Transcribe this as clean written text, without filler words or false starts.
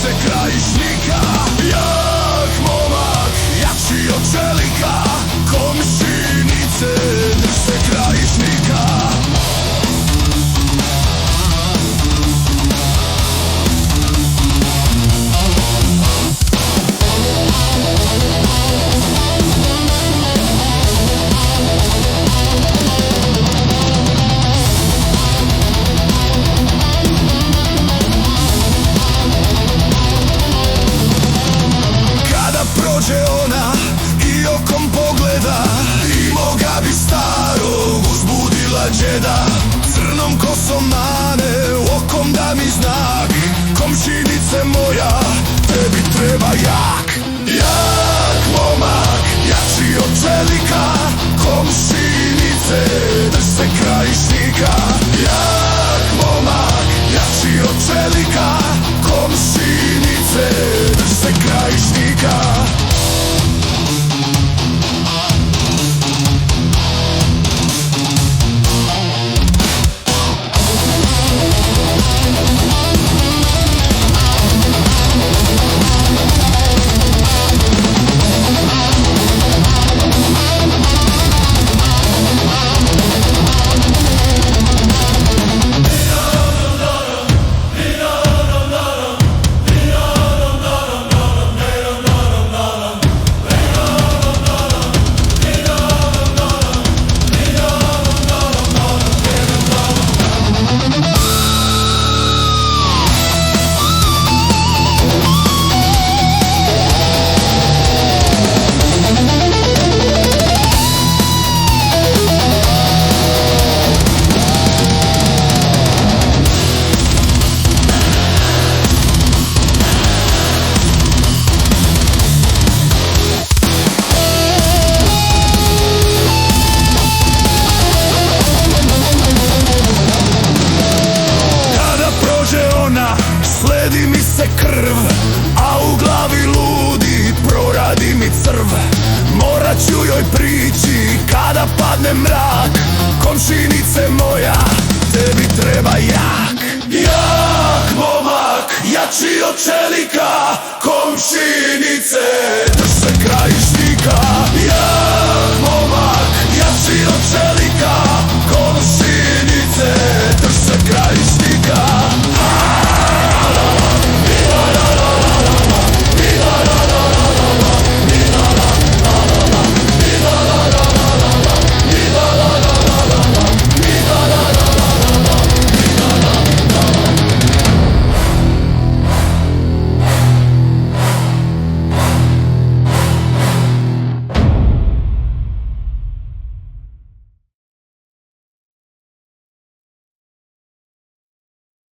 se krajišnika. Jak momak, jači od čelika, komšinice, drž se krajišnika. Prođe ona i okom pogleda, i moga bi starog uzbudila džeda. Crnom kosom mane, okom da mi znak, komšinice moja, tebi treba jak. Jak momak, jači od čelika, komšinice, drž se krajišnika. Jak momak, jači od čelika, komšinice, drž se krajišnika. Sledi mi se krv, a u glavi ludi proradi mi crv. Morat ću joj prići kada padne mrak, komšinice moja, tebi treba jak. Jak momak, jači od čelika, komšinice, drž se krajišnika. Jak